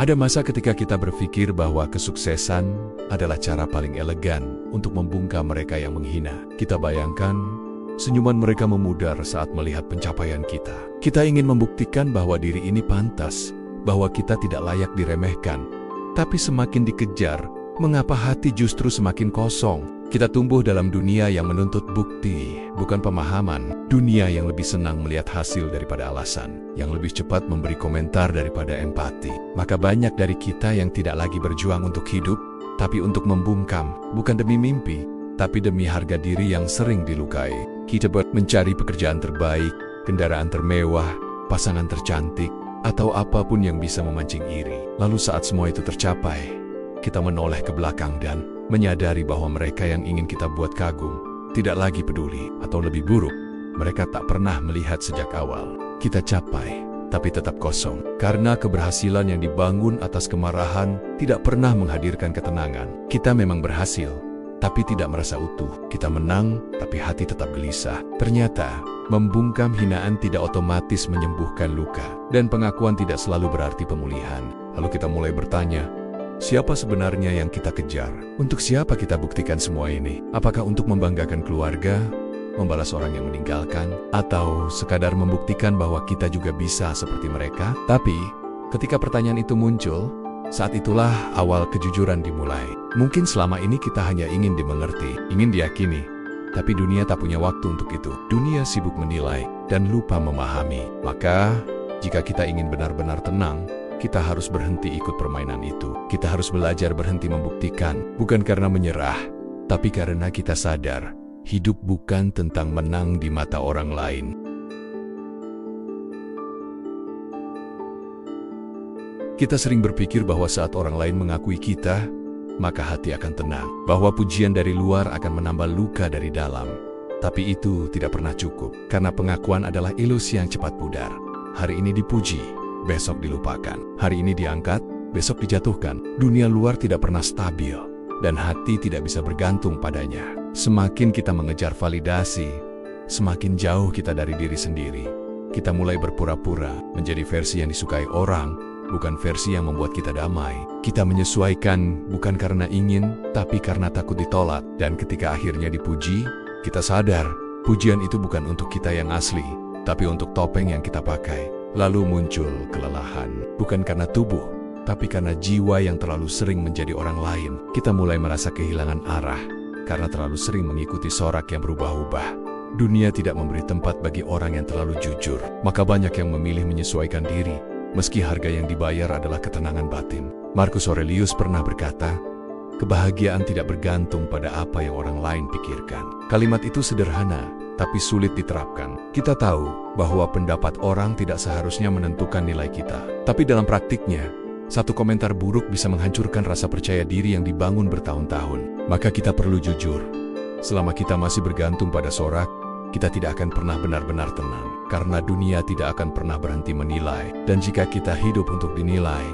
Ada masa ketika kita berpikir bahwa kesuksesan adalah cara paling elegan untuk membungkam mereka yang menghina. Kita bayangkan senyuman mereka memudar saat melihat pencapaian kita. Kita ingin membuktikan bahwa diri ini pantas, bahwa kita tidak layak diremehkan. Tapi semakin dikejar, mengapa hati justru semakin kosong? Kita tumbuh dalam dunia yang menuntut bukti, bukan pemahaman. Dunia yang lebih senang melihat hasil daripada alasan, yang lebih cepat memberi komentar daripada empati. Maka banyak dari kita yang tidak lagi berjuang untuk hidup, tapi untuk membungkam, bukan demi mimpi, tapi demi harga diri yang sering dilukai. Kita mencari pekerjaan terbaik, kendaraan termewah, pasangan tercantik, atau apapun yang bisa memancing iri. Lalu saat semua itu tercapai, kita menoleh ke belakang dan menyadari bahwa mereka yang ingin kita buat kagum tidak lagi peduli, atau lebih buruk, mereka tak pernah melihat sejak awal. Kita capai, tapi tetap kosong. Karena keberhasilan yang dibangun atas kemarahan tidak pernah menghadirkan ketenangan. Kita memang berhasil, tapi tidak merasa utuh. Kita menang, tapi hati tetap gelisah. Ternyata, membungkam hinaan tidak otomatis menyembuhkan luka. Dan pengakuan tidak selalu berarti pemulihan. Lalu kita mulai bertanya, siapa sebenarnya yang kita kejar? Untuk siapa kita buktikan semua ini? Apakah untuk membanggakan keluarga, membalas orang yang meninggalkan, atau sekadar membuktikan bahwa kita juga bisa seperti mereka? Tapi, ketika pertanyaan itu muncul, saat itulah awal kejujuran dimulai. Mungkin selama ini kita hanya ingin dimengerti, ingin diyakini, tapi dunia tak punya waktu untuk itu. Dunia sibuk menilai dan lupa memahami. Maka, jika kita ingin benar-benar tenang, kita harus berhenti ikut permainan itu. Kita harus belajar berhenti membuktikan, bukan karena menyerah, tapi karena kita sadar, hidup bukan tentang menang di mata orang lain. Kita sering berpikir bahwa saat orang lain mengakui kita, maka hati akan tenang. Bahwa pujian dari luar akan menambah luka dari dalam. Tapi itu tidak pernah cukup, karena pengakuan adalah ilusi yang cepat pudar. Hari ini dipuji, besok dilupakan. Hari ini diangkat, besok dijatuhkan. Dunia luar tidak pernah stabil, dan hati tidak bisa bergantung padanya. Semakin kita mengejar validasi, semakin jauh kita dari diri sendiri. Kita mulai berpura-pura menjadi versi yang disukai orang, bukan versi yang membuat kita damai. Kita menyesuaikan bukan karena ingin, tapi karena takut ditolak. Dan ketika akhirnya dipuji, kita sadar pujian itu bukan untuk kita yang asli, tapi untuk topeng yang kita pakai. Lalu muncul kelelahan, bukan karena tubuh, tapi karena jiwa yang terlalu sering menjadi orang lain. Kita mulai merasa kehilangan arah, karena terlalu sering mengikuti sorak yang berubah-ubah. Dunia tidak memberi tempat bagi orang yang terlalu jujur, maka banyak yang memilih menyesuaikan diri, meski harga yang dibayar adalah ketenangan batin. Marcus Aurelius pernah berkata, kebahagiaan tidak bergantung pada apa yang orang lain pikirkan. Kalimat itu sederhana, tapi sulit diterapkan. Kita tahu bahwa pendapat orang tidak seharusnya menentukan nilai kita. Tapi dalam praktiknya, satu komentar buruk bisa menghancurkan rasa percaya diri yang dibangun bertahun-tahun. Maka kita perlu jujur. Selama kita masih bergantung pada sorak, kita tidak akan pernah benar-benar tenang. Karena dunia tidak akan pernah berhenti menilai. Dan jika kita hidup untuk dinilai,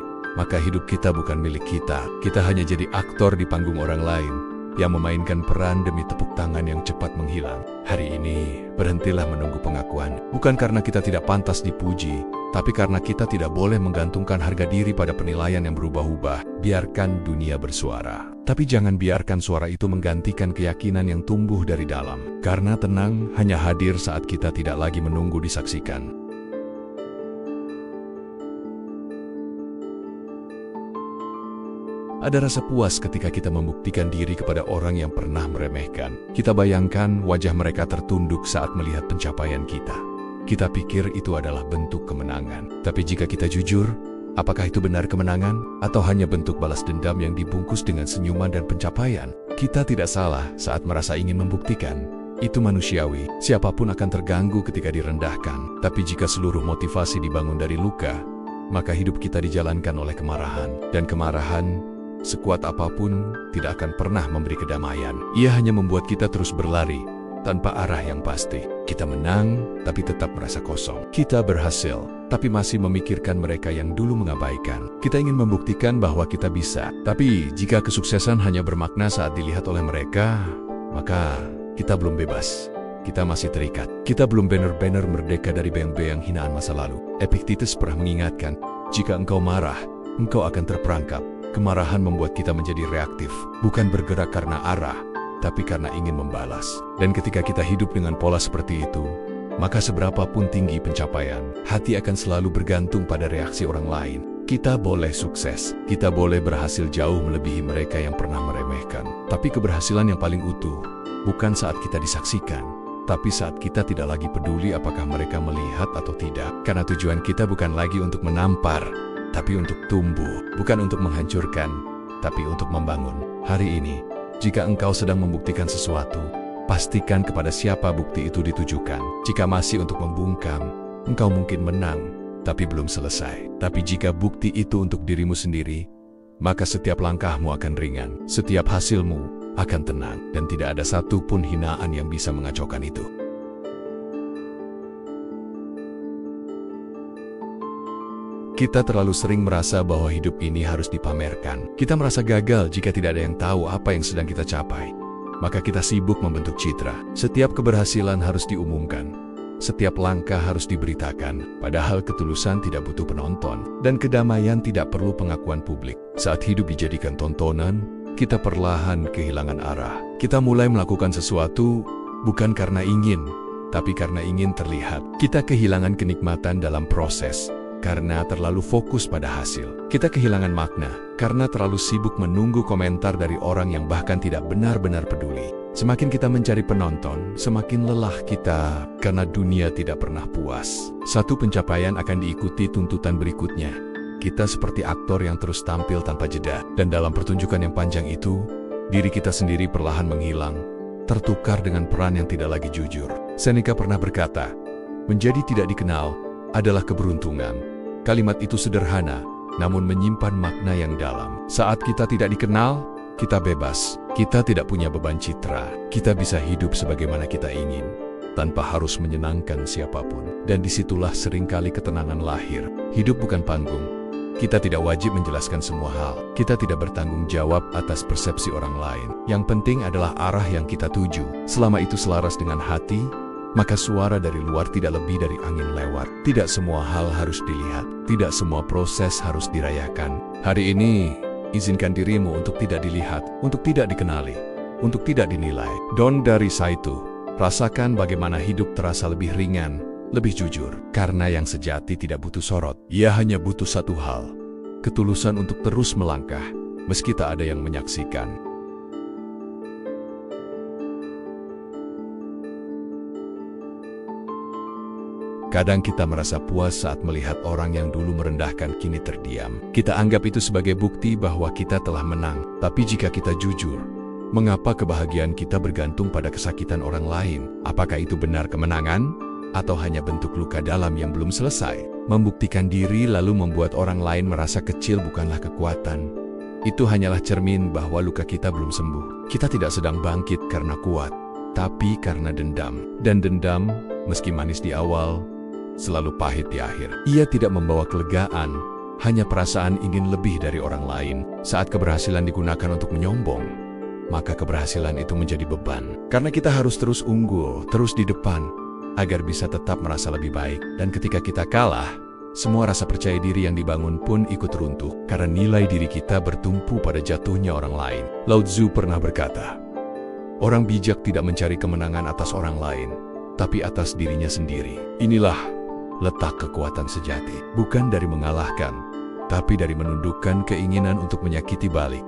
maka hidup kita bukan milik kita. Kita hanya jadi aktor di panggung orang lain, yang memainkan peran demi tepuk tangan yang cepat menghilang. Hari ini, berhentilah menunggu pengakuan. Bukan karena kita tidak pantas dipuji, tapi karena kita tidak boleh menggantungkan harga diri pada penilaian yang berubah-ubah. Biarkan dunia bersuara. Tapi jangan biarkan suara itu menggantikan keyakinan yang tumbuh dari dalam. Karena tenang hanya hadir saat kita tidak lagi menunggu disaksikan. Ada rasa puas ketika kita membuktikan diri kepada orang yang pernah meremehkan. Kita bayangkan wajah mereka tertunduk saat melihat pencapaian kita. Kita pikir itu adalah bentuk kemenangan. Tapi jika kita jujur, apakah itu benar kemenangan? Atau hanya bentuk balas dendam yang dibungkus dengan senyuman dan pencapaian? Kita tidak salah saat merasa ingin membuktikan. Itu manusiawi. Siapapun akan terganggu ketika direndahkan. Tapi jika seluruh motivasi dibangun dari luka, maka hidup kita dijalankan oleh kemarahan. Dan kemarahan, sekuat apapun, tidak akan pernah memberi kedamaian. Ia hanya membuat kita terus berlari, tanpa arah yang pasti. Kita menang, tapi tetap merasa kosong. Kita berhasil, tapi masih memikirkan mereka yang dulu mengabaikan. Kita ingin membuktikan bahwa kita bisa. Tapi jika kesuksesan hanya bermakna saat dilihat oleh mereka, maka kita belum bebas. Kita masih terikat. Kita belum benar-benar merdeka dari bayang-bayang hinaan masa lalu. Epictetus pernah mengingatkan, jika engkau marah, engkau akan terperangkap. Kemarahan membuat kita menjadi reaktif, bukan bergerak karena arah, tapi karena ingin membalas. Dan ketika kita hidup dengan pola seperti itu, maka seberapapun tinggi pencapaian, hati akan selalu bergantung pada reaksi orang lain. Kita boleh sukses, kita boleh berhasil jauh melebihi mereka yang pernah meremehkan. Tapi keberhasilan yang paling utuh, bukan saat kita disaksikan, tapi saat kita tidak lagi peduli apakah mereka melihat atau tidak. Karena tujuan kita bukan lagi untuk menampar, tapi untuk tumbuh, bukan untuk menghancurkan, tapi untuk membangun. Hari ini, jika engkau sedang membuktikan sesuatu, pastikan kepada siapa bukti itu ditujukan. Jika masih untuk membungkam, engkau mungkin menang, tapi belum selesai. Tapi jika bukti itu untuk dirimu sendiri, maka setiap langkahmu akan ringan, setiap hasilmu akan tenang, dan tidak ada satupun hinaan yang bisa mengacaukan itu. Kita terlalu sering merasa bahwa hidup ini harus dipamerkan. Kita merasa gagal jika tidak ada yang tahu apa yang sedang kita capai. Maka kita sibuk membentuk citra. Setiap keberhasilan harus diumumkan. Setiap langkah harus diberitakan. Padahal ketulusan tidak butuh penonton. Dan kedamaian tidak perlu pengakuan publik. Saat hidup dijadikan tontonan, kita perlahan kehilangan arah. Kita mulai melakukan sesuatu bukan karena ingin, tapi karena ingin terlihat. Kita kehilangan kenikmatan dalam proses karena terlalu fokus pada hasil. Kita kehilangan makna karena terlalu sibuk menunggu komentar dari orang yang bahkan tidak benar-benar peduli. Semakin kita mencari penonton, semakin lelah kita karena dunia tidak pernah puas. Satu pencapaian akan diikuti tuntutan berikutnya. Kita seperti aktor yang terus tampil tanpa jeda. Dan dalam pertunjukan yang panjang itu, diri kita sendiri perlahan menghilang, tertukar dengan peran yang tidak lagi jujur. Seneca pernah berkata, menjadi tidak dikenal adalah keberuntungan. Kalimat itu sederhana, namun menyimpan makna yang dalam. Saat kita tidak dikenal, kita bebas. Kita tidak punya beban citra. Kita bisa hidup sebagaimana kita ingin, tanpa harus menyenangkan siapapun. Dan disitulah seringkali ketenangan lahir. Hidup bukan panggung. Kita tidak wajib menjelaskan semua hal. Kita tidak bertanggung jawab atas persepsi orang lain. Yang penting adalah arah yang kita tuju. Selama itu selaras dengan hati, maka suara dari luar tidak lebih dari angin lewat. Tidak semua hal harus dilihat. Tidak semua proses harus dirayakan. Hari ini, izinkan dirimu untuk tidak dilihat, untuk tidak dikenali, untuk tidak dinilai. Don dari Saito, rasakan bagaimana hidup terasa lebih ringan, lebih jujur. Karena yang sejati tidak butuh sorot. Ia hanya butuh satu hal, ketulusan untuk terus melangkah, meski tak ada yang menyaksikan. Kadang kita merasa puas saat melihat orang yang dulu merendahkan kini terdiam. Kita anggap itu sebagai bukti bahwa kita telah menang. Tapi jika kita jujur, mengapa kebahagiaan kita bergantung pada kesakitan orang lain? Apakah itu benar kemenangan? Atau hanya bentuk luka dalam yang belum selesai? Membuktikan diri lalu membuat orang lain merasa kecil bukanlah kekuatan. Itu hanyalah cermin bahwa luka kita belum sembuh. Kita tidak sedang bangkit karena kuat, tapi karena dendam. Dan dendam, meski manis di awal, selalu pahit di akhir. Ia tidak membawa kelegaan, hanya perasaan ingin lebih dari orang lain. Saat keberhasilan digunakan untuk menyombong, maka keberhasilan itu menjadi beban. Karena kita harus terus unggul, terus di depan, agar bisa tetap merasa lebih baik. Dan ketika kita kalah, semua rasa percaya diri yang dibangun pun ikut runtuh. Karena nilai diri kita bertumpu pada jatuhnya orang lain. Lao Tzu pernah berkata, orang bijak tidak mencari kemenangan atas orang lain, tapi atas dirinya sendiri. Inilah letak kekuatan sejati, bukan dari mengalahkan, tapi dari menundukkan keinginan untuk menyakiti balik.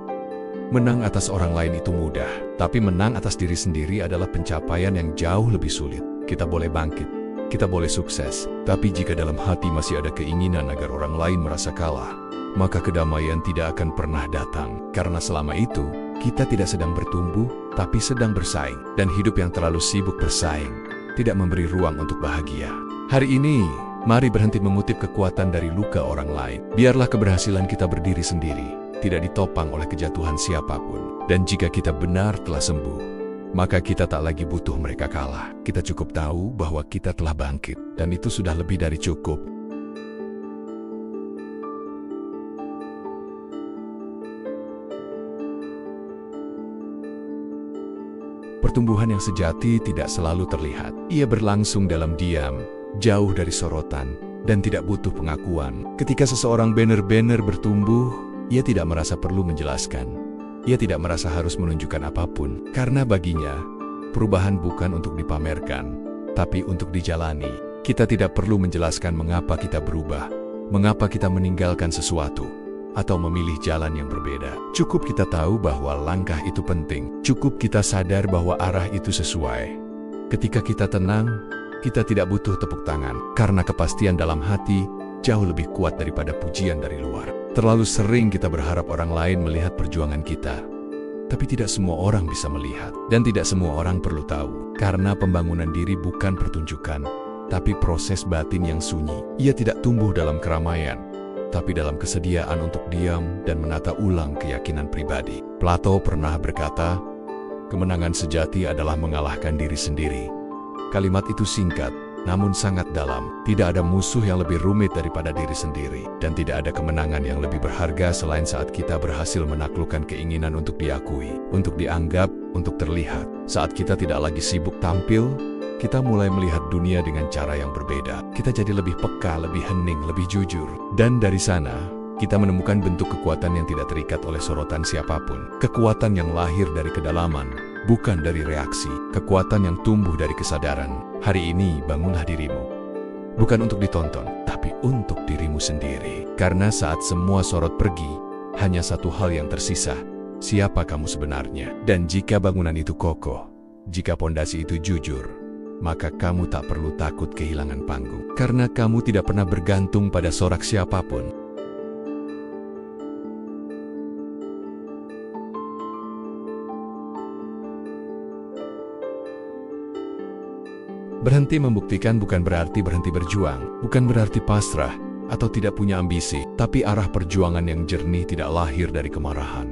Menang atas orang lain itu mudah, tapi menang atas diri sendiri adalah pencapaian yang jauh lebih sulit. Kita boleh bangkit, kita boleh sukses, tapi jika dalam hati masih ada keinginan agar orang lain merasa kalah, maka kedamaian tidak akan pernah datang. Karena selama itu, kita tidak sedang bertumbuh, tapi sedang bersaing. Dan hidup yang terlalu sibuk bersaing tidak memberi ruang untuk bahagia. Hari ini, mari berhenti mengutip kekuatan dari luka orang lain. Biarlah keberhasilan kita berdiri sendiri, tidak ditopang oleh kejatuhan siapapun. Dan jika kita benar telah sembuh, maka kita tak lagi butuh mereka kalah. Kita cukup tahu bahwa kita telah bangkit, dan itu sudah lebih dari cukup. Pertumbuhan yang sejati tidak selalu terlihat. Ia berlangsung dalam diam, jauh dari sorotan, dan tidak butuh pengakuan. Ketika seseorang benar-benar bertumbuh, ia tidak merasa perlu menjelaskan. Ia tidak merasa harus menunjukkan apapun, karena baginya, perubahan bukan untuk dipamerkan, tapi untuk dijalani. Kita tidak perlu menjelaskan mengapa kita berubah, mengapa kita meninggalkan sesuatu, atau memilih jalan yang berbeda. Cukup kita tahu bahwa langkah itu penting. Cukup kita sadar bahwa arah itu sesuai. Ketika kita tenang, kita tidak butuh tepuk tangan, karena kepastian dalam hati jauh lebih kuat daripada pujian dari luar. Terlalu sering kita berharap orang lain melihat perjuangan kita, tapi tidak semua orang bisa melihat, dan tidak semua orang perlu tahu, karena pembangunan diri bukan pertunjukan, tapi proses batin yang sunyi. Ia tidak tumbuh dalam keramaian, tapi dalam kesediaan untuk diam dan menata ulang keyakinan pribadi. Plato pernah berkata, kemenangan sejati adalah mengalahkan diri sendiri. Kalimat itu singkat, namun sangat dalam. Tidak ada musuh yang lebih rumit daripada diri sendiri, dan tidak ada kemenangan yang lebih berharga selain saat kita berhasil menaklukkan keinginan untuk diakui, untuk dianggap, untuk terlihat. Saat kita tidak lagi sibuk tampil, kita mulai melihat dunia dengan cara yang berbeda. Kita jadi lebih peka, lebih hening, lebih jujur. Dan dari sana, kita menemukan bentuk kekuatan yang tidak terikat oleh sorotan siapapun. Kekuatan yang lahir dari kedalaman, bukan dari reaksi. Kekuatan yang tumbuh dari kesadaran. Hari ini bangunlah dirimu. Bukan untuk ditonton, tapi untuk dirimu sendiri. Karena saat semua sorot pergi, hanya satu hal yang tersisa. Siapa kamu sebenarnya? Dan jika bangunan itu kokoh, jika pondasi itu jujur, maka kamu tak perlu takut kehilangan panggung. Karena kamu tidak pernah bergantung pada sorak siapapun. Berhenti membuktikan bukan berarti berhenti berjuang, bukan berarti pasrah atau tidak punya ambisi, tapi arah perjuangan yang jernih tidak lahir dari kemarahan.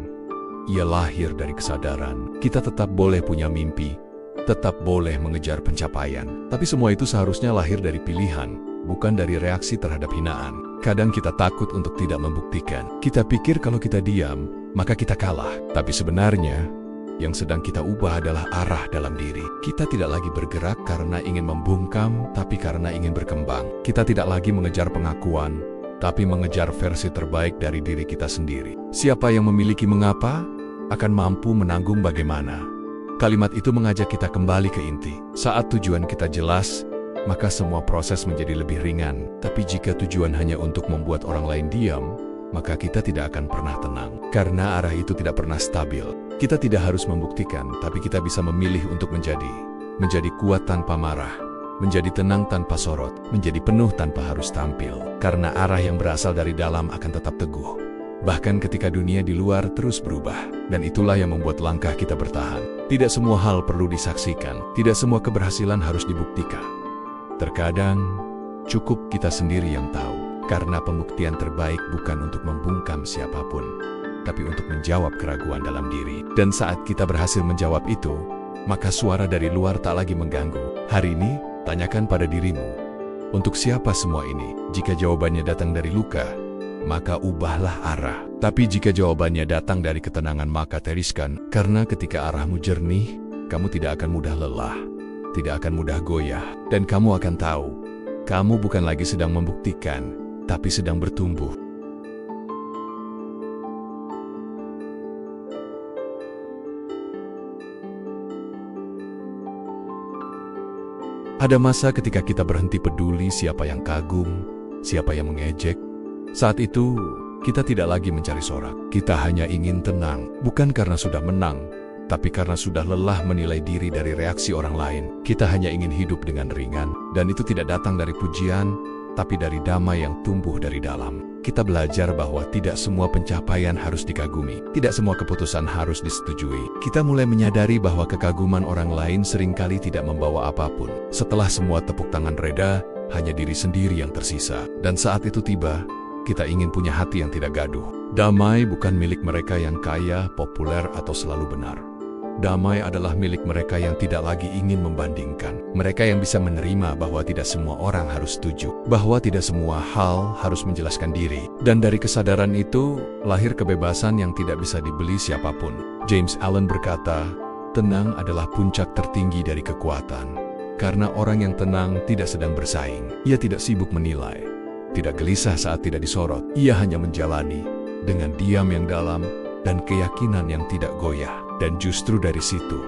Ia lahir dari kesadaran. Kita tetap boleh punya mimpi, tetap boleh mengejar pencapaian, tapi semua itu seharusnya lahir dari pilihan, bukan dari reaksi terhadap hinaan. Kadang kita takut untuk tidak membuktikan. Kita pikir kalau kita diam, maka kita kalah. Tapi sebenarnya, yang sedang kita ubah adalah arah dalam diri. Kita tidak lagi bergerak karena ingin membungkam, tapi karena ingin berkembang. Kita tidak lagi mengejar pengakuan, tapi mengejar versi terbaik dari diri kita sendiri. Siapa yang memiliki mengapa, akan mampu menanggung bagaimana. Kalimat itu mengajak kita kembali ke inti. Saat tujuan kita jelas, maka semua proses menjadi lebih ringan. Tapi jika tujuan hanya untuk membuat orang lain diam, maka kita tidak akan pernah tenang. Karena arah itu tidak pernah stabil. Kita tidak harus membuktikan, tapi kita bisa memilih untuk menjadi kuat tanpa marah, menjadi tenang tanpa sorot, menjadi penuh tanpa harus tampil. Karena arah yang berasal dari dalam akan tetap teguh, bahkan ketika dunia di luar terus berubah. Dan itulah yang membuat langkah kita bertahan. Tidak semua hal perlu disaksikan, tidak semua keberhasilan harus dibuktikan. Terkadang, cukup kita sendiri yang tahu, karena pembuktian terbaik bukan untuk membungkam siapapun, tapi untuk menjawab keraguan dalam diri. Dan saat kita berhasil menjawab itu, maka suara dari luar tak lagi mengganggu. Hari ini, tanyakan pada dirimu, untuk siapa semua ini? Jika jawabannya datang dari luka, maka ubahlah arah. Tapi jika jawabannya datang dari ketenangan, maka teriskan. Karena ketika arahmu jernih, kamu tidak akan mudah lelah, tidak akan mudah goyah, dan kamu akan tahu, kamu bukan lagi sedang membuktikan, tapi sedang bertumbuh. Ada masa ketika kita berhenti peduli siapa yang kagum, siapa yang mengejek. Saat itu, kita tidak lagi mencari sorak. Kita hanya ingin tenang, bukan karena sudah menang, tapi karena sudah lelah menilai diri dari reaksi orang lain. Kita hanya ingin hidup dengan ringan, dan itu tidak datang dari pujian, tapi dari damai yang tumbuh dari dalam. Kita belajar bahwa tidak semua pencapaian harus dikagumi, tidak semua keputusan harus disetujui. Kita mulai menyadari bahwa kekaguman orang lain seringkali tidak membawa apapun. Setelah semua tepuk tangan reda, hanya diri sendiri yang tersisa. Dan saat itu tiba, kita ingin punya hati yang tidak gaduh. Damai bukan milik mereka yang kaya, populer, atau selalu benar. Damai adalah milik mereka yang tidak lagi ingin membandingkan. Mereka yang bisa menerima bahwa tidak semua orang harus setuju, bahwa tidak semua hal harus menjelaskan diri. Dan dari kesadaran itu, lahir kebebasan yang tidak bisa dibeli siapapun. James Allen berkata, tenang adalah puncak tertinggi dari kekuatan. Karena orang yang tenang tidak sedang bersaing. Ia tidak sibuk menilai. tidak gelisah saat tidak disorot. Ia hanya menjalani dengan diam yang dalam dan keyakinan yang tidak goyah. Dan justru dari situ,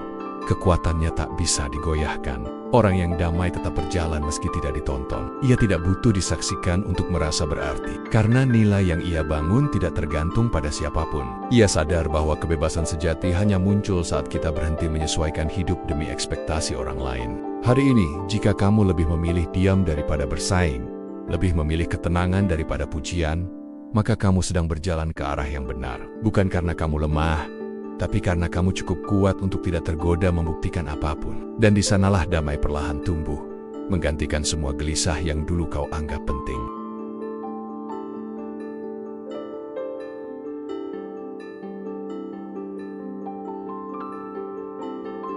kekuatannya tak bisa digoyahkan. Orang yang damai tetap berjalan meski tidak ditonton. Ia tidak butuh disaksikan untuk merasa berarti. Karena nilai yang ia bangun tidak tergantung pada siapapun. Ia sadar bahwa kebebasan sejati hanya muncul saat kita berhenti menyesuaikan hidup demi ekspektasi orang lain. Hari ini, jika kamu lebih memilih diam daripada bersaing, lebih memilih ketenangan daripada pujian, maka kamu sedang berjalan ke arah yang benar. Bukan karena kamu lemah, tapi karena kamu cukup kuat untuk tidak tergoda membuktikan apapun. Dan di sanalah damai perlahan tumbuh, menggantikan semua gelisah yang dulu kau anggap penting.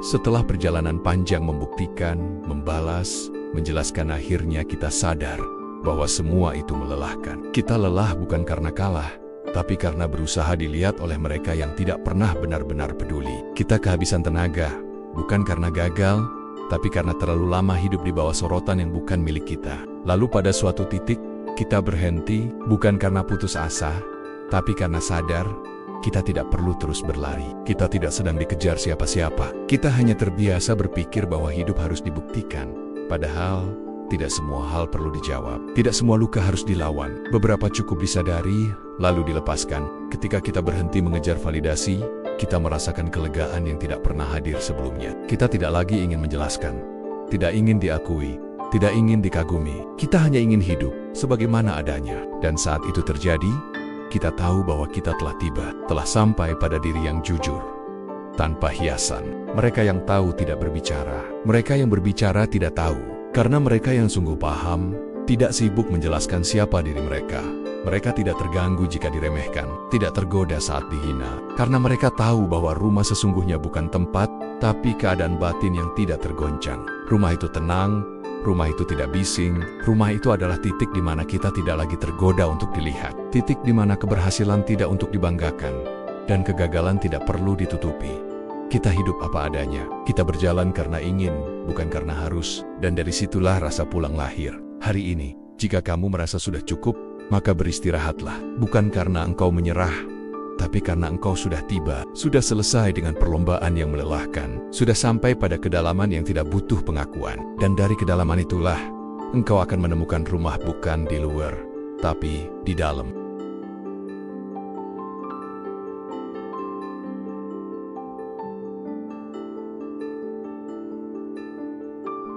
Setelah perjalanan panjang membuktikan, membalas, menjelaskan, akhirnya kita sadar bahwa semua itu melelahkan. Kita lelah bukan karena kalah, tapi karena berusaha dilihat oleh mereka yang tidak pernah benar-benar peduli. Kita kehabisan tenaga, bukan karena gagal, tapi karena terlalu lama hidup di bawah sorotan yang bukan milik kita. Lalu pada suatu titik, kita berhenti, bukan karena putus asa, tapi karena sadar, kita tidak perlu terus berlari. Kita tidak sedang dikejar siapa-siapa. Kita hanya terbiasa berpikir bahwa hidup harus dibuktikan. Padahal, tidak semua hal perlu dijawab. Tidak semua luka harus dilawan. Beberapa cukup disadari, lalu dilepaskan. Ketika kita berhenti mengejar validasi, kita merasakan kelegaan yang tidak pernah hadir sebelumnya. Kita tidak lagi ingin menjelaskan, tidak ingin diakui, tidak ingin dikagumi. Kita hanya ingin hidup sebagaimana adanya. Dan saat itu terjadi, kita tahu bahwa kita telah tiba, telah sampai pada diri yang jujur, tanpa hiasan. Mereka yang tahu tidak berbicara. Mereka yang berbicara tidak tahu. Karena mereka yang sungguh paham, tidak sibuk menjelaskan siapa diri mereka. Mereka tidak terganggu jika diremehkan, tidak tergoda saat dihina. Karena mereka tahu bahwa rumah sesungguhnya bukan tempat, tapi keadaan batin yang tidak tergoncang. Rumah itu tenang, rumah itu tidak bising, rumah itu adalah titik di mana kita tidak lagi tergoda untuk dilihat. Titik di mana keberhasilan tidak untuk dibanggakan, dan kegagalan tidak perlu ditutupi. Kita hidup apa adanya, kita berjalan karena ingin, bukan karena harus, dan dari situlah rasa pulang lahir. Hari ini, jika kamu merasa sudah cukup, maka beristirahatlah, bukan karena engkau menyerah, tapi karena engkau sudah tiba, sudah selesai dengan perlombaan yang melelahkan, sudah sampai pada kedalaman yang tidak butuh pengakuan, dan dari kedalaman itulah, engkau akan menemukan rumah bukan di luar, tapi di dalam.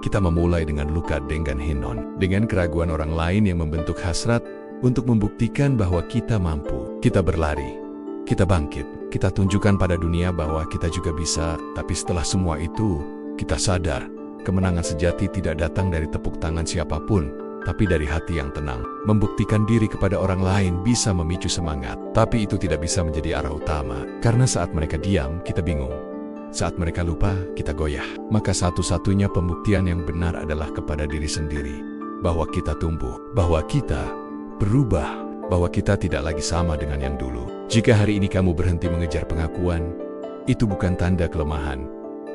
Kita memulai dengan luka dengan Hinnon, dengan keraguan orang lain yang membentuk hasrat untuk membuktikan bahwa kita mampu. Kita berlari, kita bangkit, kita tunjukkan pada dunia bahwa kita juga bisa. Tapi setelah semua itu, kita sadar, kemenangan sejati tidak datang dari tepuk tangan siapapun, tapi dari hati yang tenang. Membuktikan diri kepada orang lain bisa memicu semangat, tapi itu tidak bisa menjadi arah utama. Karena saat mereka diam, kita bingung. Saat mereka lupa, kita goyah. Maka satu-satunya pembuktian yang benar adalah kepada diri sendiri. Bahwa kita tumbuh, bahwa kita berubah, bahwa kita tidak lagi sama dengan yang dulu. Jika hari ini kamu berhenti mengejar pengakuan, itu bukan tanda kelemahan.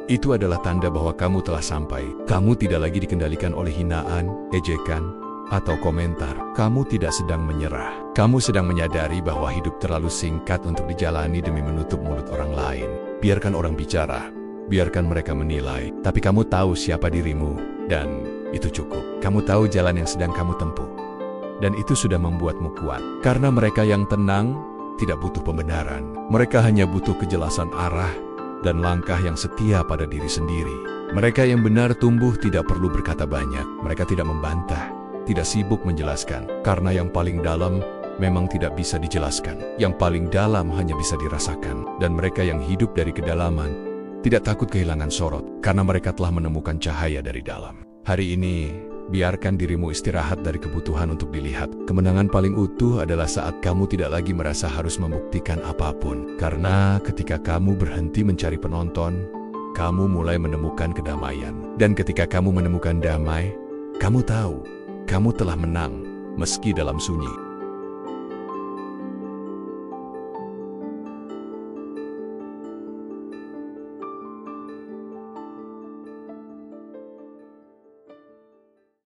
Itu adalah tanda bahwa kamu telah sampai. Kamu tidak lagi dikendalikan oleh hinaan, ejekan, atau komentar. Kamu tidak sedang menyerah. Kamu sedang menyadari bahwa hidup terlalu singkat untuk dijalani demi menutup mulut orang lain. Biarkan orang bicara, biarkan mereka menilai, tapi kamu tahu siapa dirimu, dan itu cukup. Kamu tahu jalan yang sedang kamu tempuh, dan itu sudah membuatmu kuat. Karena mereka yang tenang tidak butuh pembenaran. Mereka hanya butuh kejelasan arah dan langkah yang setia pada diri sendiri. Mereka yang benar tumbuh tidak perlu berkata banyak. Mereka tidak membantah, tidak sibuk menjelaskan, karena yang paling dalam memang tidak bisa dijelaskan. Yang paling dalam hanya bisa dirasakan. Dan mereka yang hidup dari kedalaman tidak takut kehilangan sorot, karena mereka telah menemukan cahaya dari dalam. Hari ini, biarkan dirimu istirahat dari kebutuhan untuk dilihat. Kemenangan paling utuh adalah saat kamu tidak lagi merasa harus membuktikan apapun. Karena ketika kamu berhenti mencari penonton, kamu mulai menemukan kedamaian. Dan ketika kamu menemukan damai, kamu tahu, kamu telah menang, meski dalam sunyi.